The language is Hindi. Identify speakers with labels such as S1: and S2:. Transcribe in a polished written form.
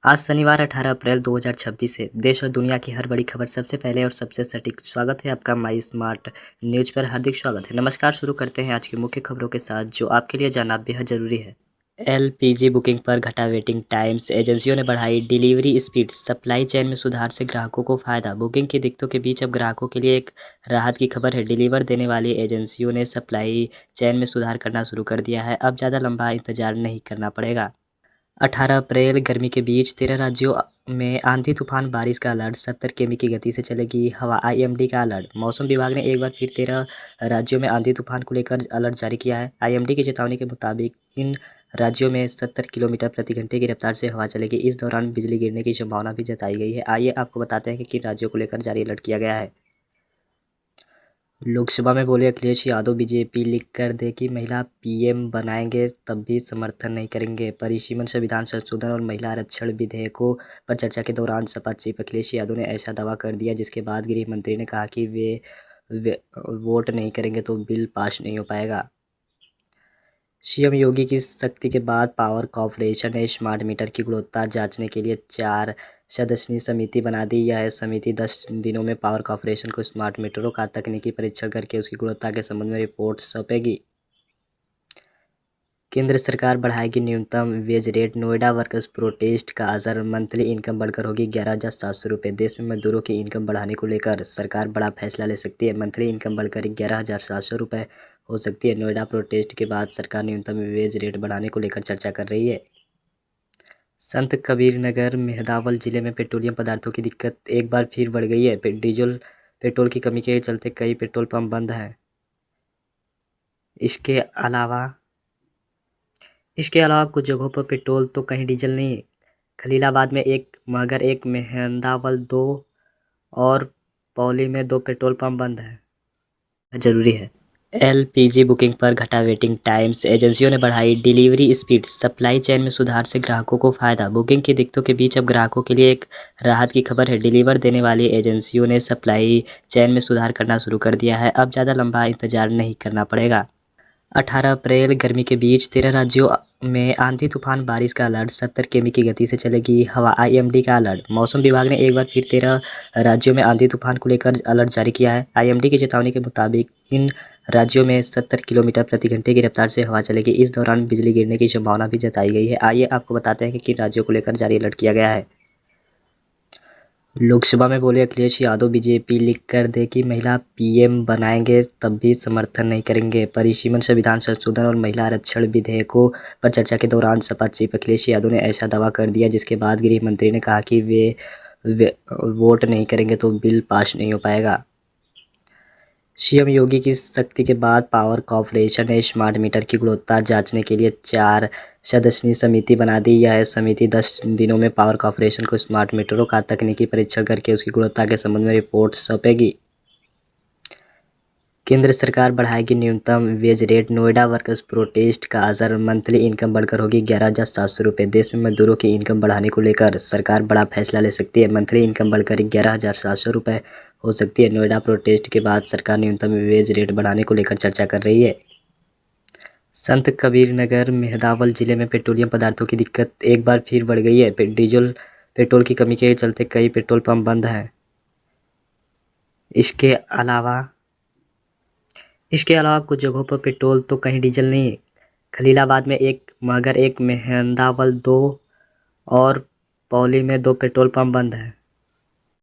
S1: आज शनिवार 18 अप्रैल 2026 है। देश और दुनिया की हर बड़ी खबर सबसे पहले और सबसे सटीक स्वागत है आपका माई स्मार्ट न्यूज पर हार्दिक स्वागत है। नमस्कार, शुरू करते हैं आज की मुख्य खबरों के साथ जो आपके लिए जानना बेहद जरूरी है। एलपीजी बुकिंग पर घटा वेटिंग टाइम्स, एजेंसियों ने बढ़ाई डिलीवरी स्पीड, सप्लाई चेन में सुधार से ग्राहकों को फायदा। बुकिंग की दिक्कतों के बीच अब ग्राहकों के लिए एक राहत की खबर है। डिलीवर देने वाली एजेंसियों ने सप्लाई चेन में सुधार करना शुरू कर दिया है। अब ज़्यादा लंबा इंतजार नहीं करना पड़ेगा। 18 अप्रैल गर्मी के बीच 13 राज्यों में आंधी तूफान बारिश का अलर्ट, 70 किमी की गति से चलेगी हवा, आईएमडी का अलर्ट। मौसम विभाग ने एक बार फिर 13 राज्यों में आंधी तूफान को लेकर अलर्ट जारी किया है। आईएमडी की चेतावनी के मुताबिक इन राज्यों में 70 किलोमीटर प्रति घंटे की रफ्तार से हवा चलेगी। इस दौरान बिजली गिरने की संभावना भी जताई गई है। आइए आपको बताते हैं कि किन राज्यों को लेकर जारी अलर्ट किया गया है। लोकसभा में बोले अखिलेश यादव, बीजेपी लिख कर दे कि महिला पीएम बनाएंगे तब भी समर्थन नहीं करेंगे। परिसीमन संविधान संशोधन और महिला आरक्षण विधेयकों पर चर्चा के दौरान सपा चीफ अखिलेश यादव ने ऐसा दावा कर दिया, जिसके बाद गृह मंत्री ने कहा कि वे वोट नहीं करेंगे तो बिल पास नहीं हो पाएगा। सीएम योगी की सख्ती के बाद पावर कॉर्पोरेशन ने स्मार्ट मीटर की गुणवत्ता जांचने के लिए 4 सदस्यीय समिति बना दी। यह समिति 10 दिनों में पावर कॉर्पोरेशन को स्मार्ट मीटरों का तकनीकी परीक्षण करके उसकी गुणवत्ता के संबंध में रिपोर्ट सौंपेगी। केंद्र सरकार बढ़ाएगी न्यूनतम wage rate, Noida workers protest का असर, मंथली इनकम बढ़कर होगी 11,700 रुपये। देश में मजदूरों की इनकम बढ़ाने को लेकर सरकार बड़ा फैसला ले सकती है। मंथली इनकम बढ़कर 11,700 रुपये हो सकती है। नोएडा प्रोटेस्ट के बाद सरकार न्यूनतम वेज रेट बढ़ाने को लेकर चर्चा कर रही है। संत कबीर नगर मेहदावल जिले में पेट्रोलियम पदार्थों की दिक्कत एक बार फिर बढ़ गई है। पेट्रोल की कमी के चलते कई पेट्रोल पंप बंद हैं। इसके अलावा कुछ जगहों पर पेट्रोल तो कहीं डीजल नहीं है। खलीलाबाद में एक, मगर एक, मेहंदावल 2 और पौली में 2 पेट्रोल पंप बंद हैं। जरूरी है। एलपीजी बुकिंग पर घटा वेटिंग टाइम्स, एजेंसियों ने बढ़ाई डिलीवरी स्पीड, सप्लाई चेन में सुधार से ग्राहकों को फायदा। बुकिंग की दिक्कतों के बीच अब ग्राहकों के लिए एक राहत की खबर है। डिलीवर देने वाली एजेंसियों ने सप्लाई चेन में सुधार करना शुरू कर दिया है। अब ज़्यादा लंबा इंतजार नहीं करना पड़ेगा। 18 अप्रैल गर्मी के बीच 13 राज्यों में आंधी तूफान बारिश का अलर्ट, 70 किमी की गति से चलेगी हवा, आईएमडी का अलर्ट। मौसम विभाग ने एक बार फिर 13 राज्यों में आंधी तूफान को लेकर अलर्ट जारी किया है। आईएमडी की चेतावनी के मुताबिक इन राज्यों में 70 किलोमीटर प्रति घंटे की रफ्तार से हवा चलेगी। इस दौरान बिजली गिरने की संभावना भी जताई गई है। आइए आपको बताते हैं कि किन राज्यों को लेकर जारी अलर्ट किया गया है। लोकसभा में बोले अखिलेश यादव, बीजेपी लिख कर दे कि महिला पीएम बनाएंगे तब भी समर्थन नहीं करेंगे। परिसीमन संविधान संशोधन और महिला आरक्षण विधेयकों पर चर्चा के दौरान सपा चीफ अखिलेश यादव ने ऐसा दावा कर दिया, जिसके बाद गृह मंत्री ने कहा कि वे वोट नहीं करेंगे तो बिल पास नहीं हो पाएगा। सीएम योगी की सख्ती के बाद पावर कॉर्पोरेशन ने स्मार्ट मीटर की गुणवत्ता जांचने के लिए 4 सदस्यीय समिति बना दी। यह समिति 10 दिनों में पावर कॉर्पोरेशन को स्मार्ट मीटरों का तकनीकी परीक्षण करके उसकी गुणवत्ता के संबंध में रिपोर्ट सौंपेगी। केंद्र सरकार बढ़ाएगी न्यूनतम wage rate, Noida workers protest का असर, मंथली इनकम बढ़कर होगी 11,700 रुपये। देश में मजदूरों की इनकम बढ़ाने को लेकर सरकार बड़ा फैसला ले सकती है। मंथली इनकम बढ़कर 11,700 रुपये हो सकती है। नोएडा प्रोटेस्ट के बाद सरकार न्यूनतम वेज रेट बढ़ाने को लेकर चर्चा कर रही है। संत कबीर नगर मेहदावल जिले में पेट्रोलियम पदार्थों की दिक्कत एक बार फिर बढ़ गई है। पेट्रोल की कमी के चलते कई पेट्रोल पंप बंद हैं। इसके अलावा कुछ जगहों पर पेट्रोल तो कहीं डीजल नहीं है। खलीलाबाद में एक, मगर एक, मेहंदावल 2 और पौली में 2 पेट्रोल पंप बंद हैं।